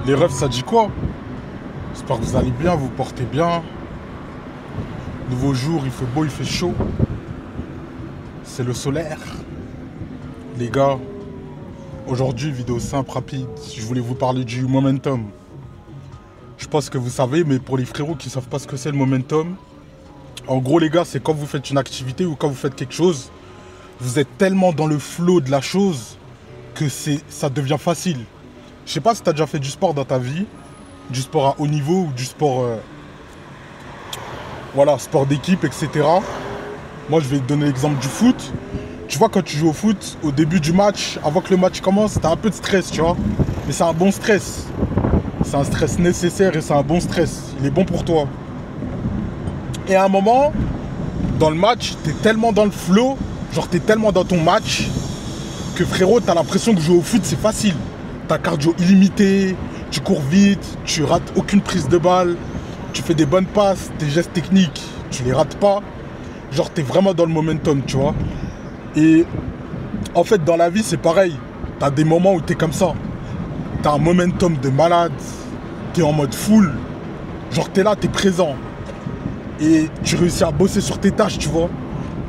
Les refs, ça dit quoi? J'espère que vous allez bien, vous portez bien. Nouveau jour, il fait beau, il fait chaud. C'est le solaire. Les gars, aujourd'hui, vidéo simple, rapide. Je voulais vous parler du momentum. Je pense que vous savez, mais pour les frérots qui ne savent pas ce que c'est le momentum, en gros, les gars, c'est quand vous faites une activité ou quand vous faites quelque chose, vous êtes tellement dans le flow de la chose que ça devient facile. Je sais pas si tu as déjà fait du sport dans ta vie, du sport à haut niveau ou du sport, voilà, sport d'équipe, etc. Moi, je vais te donner l'exemple du foot. Tu vois, quand tu joues au foot, au début du match, avant que le match commence, tu as un peu de stress, tu vois. Mais c'est un bon stress. C'est un stress nécessaire et c'est un bon stress. Il est bon pour toi. Et à un moment, dans le match, tu es tellement dans le flow, genre tu es tellement dans ton match, que frérot, tu as l'impression que jouer au foot, c'est facile. Tu as cardio illimité, tu cours vite, tu rates aucune prise de balle, tu fais des bonnes passes, tes gestes techniques, tu les rates pas. Genre, tu es vraiment dans le momentum, tu vois. Et en fait, dans la vie, c'est pareil. Tu as des moments où tu es comme ça. Tu as un momentum de malade, tu es en mode full. Genre, tu es là, tu es présent. Et tu réussis à bosser sur tes tâches, tu vois.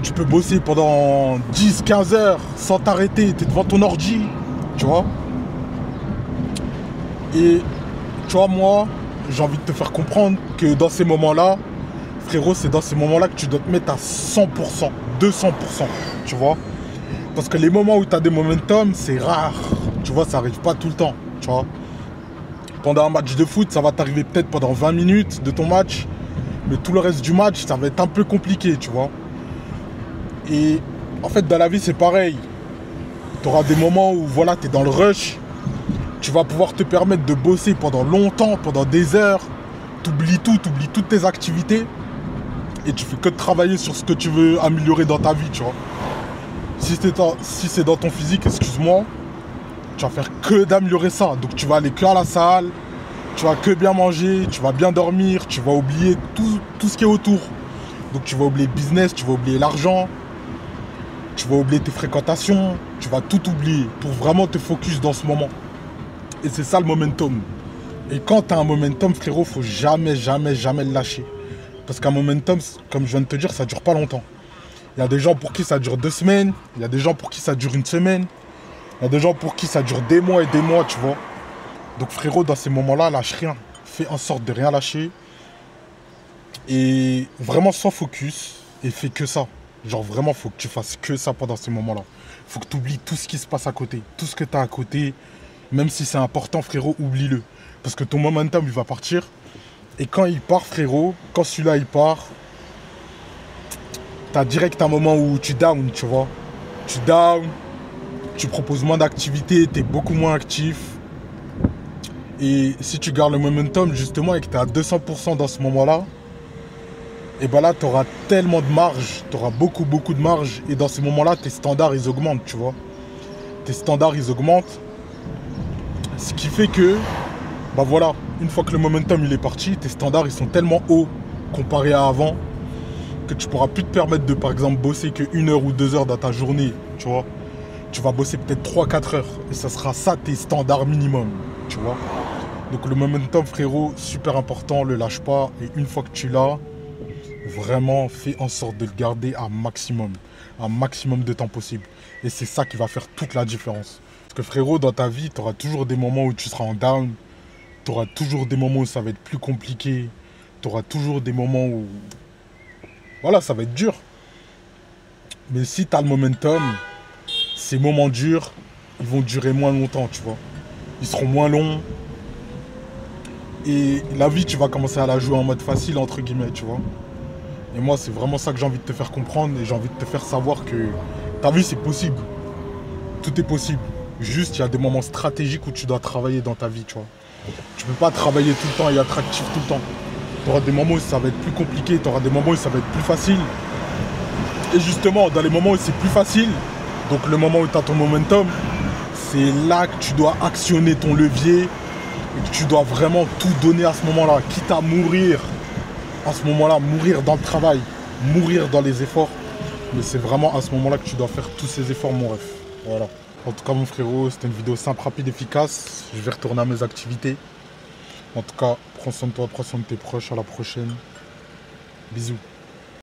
Tu peux bosser pendant 10-15 heures sans t'arrêter. Tu es devant ton ordi, tu vois. Et tu vois, moi, j'ai envie de te faire comprendre que dans ces moments-là, frérot, c'est dans ces moments-là que tu dois te mettre à 100%, 200%, tu vois. Parce que les moments où tu as des momentum, c'est rare. Tu vois, ça arrive pas tout le temps, tu vois. Pendant un match de foot, ça va t'arriver peut-être pendant 20 minutes de ton match. Mais tout le reste du match, ça va être un peu compliqué, tu vois. Et en fait, dans la vie, c'est pareil. Tu auras des moments où, voilà, tu es dans le rush. Tu vas pouvoir te permettre de bosser pendant longtemps, pendant des heures. Tu oublies tout, tu oublies toutes tes activités. Et tu fais que de travailler sur ce que tu veux améliorer dans ta vie, tu vois. Si c'est dans ton physique, excuse-moi, tu vas faire que d'améliorer ça. Donc tu vas aller que à la salle, tu vas que bien manger, tu vas bien dormir, tu vas oublier tout ce qui est autour. Donc tu vas oublier le business, tu vas oublier l'argent, tu vas oublier tes fréquentations, tu vas tout oublier pour vraiment te focus dans ce moment. Et c'est ça le momentum. Et quand tu as un momentum, frérot, faut jamais, jamais, jamais le lâcher. Parce qu'un momentum, comme je viens de te dire, ça dure pas longtemps. Il y a des gens pour qui ça dure 2 semaines, il y a des gens pour qui ça dure 1 semaine, il y a des gens pour qui ça dure des mois et des mois, tu vois. Donc frérot, dans ces moments-là, lâche rien. Fais en sorte de rien lâcher. Et vraiment sans focus. Et fais que ça. Genre vraiment, faut que tu fasses que ça pendant ces moments-là. Faut que tu oublies tout ce qui se passe à côté. Tout ce que tu as à côté. Même si c'est important, frérot, oublie-le. Parce que ton momentum, il va partir. Et quand il part, frérot, quand celui-là, il part, tu as direct un moment où tu down, tu vois. Tu down. Tu proposes moins d'activités. Tu es beaucoup moins actif. Et si tu gardes le momentum justement et que tu es à 200% dans ce moment-là, et ben là tu auras tellement de marge, tu auras beaucoup de marge. Et dans ces moments-là, tes standards ils augmentent, tu vois. Tes standards ils augmentent. Ce qui fait que, bah voilà, une fois que le momentum il est parti, tes standards ils sont tellement hauts comparés à avant que tu pourras plus te permettre de par exemple bosser que 1 heure ou 2 heures dans ta journée, tu vois. Tu vas bosser peut-être 3-4 heures et ça sera ça tes standards minimum, tu vois. Donc le momentum, frérot, super important, le lâche pas. Et une fois que tu l'as, vraiment fais en sorte de le garder un maximum de temps possible. Et c'est ça qui va faire toute la différence. Parce que frérot, dans ta vie, tu auras toujours des moments où tu seras en down. Tu auras toujours des moments où ça va être plus compliqué. Tu auras toujours des moments où, voilà, ça va être dur. Mais si tu as le momentum, ces moments durs, ils vont durer moins longtemps, tu vois. Ils seront moins longs. Et la vie, tu vas commencer à la jouer en mode facile, entre guillemets, tu vois. Et moi, c'est vraiment ça que j'ai envie de te faire comprendre. Et j'ai envie de te faire savoir que ta vie, c'est possible. Tout est possible. Juste, il y a des moments stratégiques où tu dois travailler dans ta vie, tu vois. Tu peux pas travailler tout le temps et être actif tout le temps. Tu auras des moments où ça va être plus compliqué. Tu auras des moments où ça va être plus facile. Et justement, dans les moments où c'est plus facile, donc le moment où tu as ton momentum, c'est là que tu dois actionner ton levier. Et que tu dois vraiment tout donner à ce moment-là, quitte à mourir à ce moment-là, mourir dans le travail, mourir dans les efforts. Mais c'est vraiment à ce moment-là que tu dois faire tous ces efforts, mon ref. Voilà. En tout cas, mon frérot, c'était une vidéo simple, rapide, efficace. Je vais retourner à mes activités. En tout cas, prends soin de toi, prends soin de tes proches. À la prochaine. Bisous.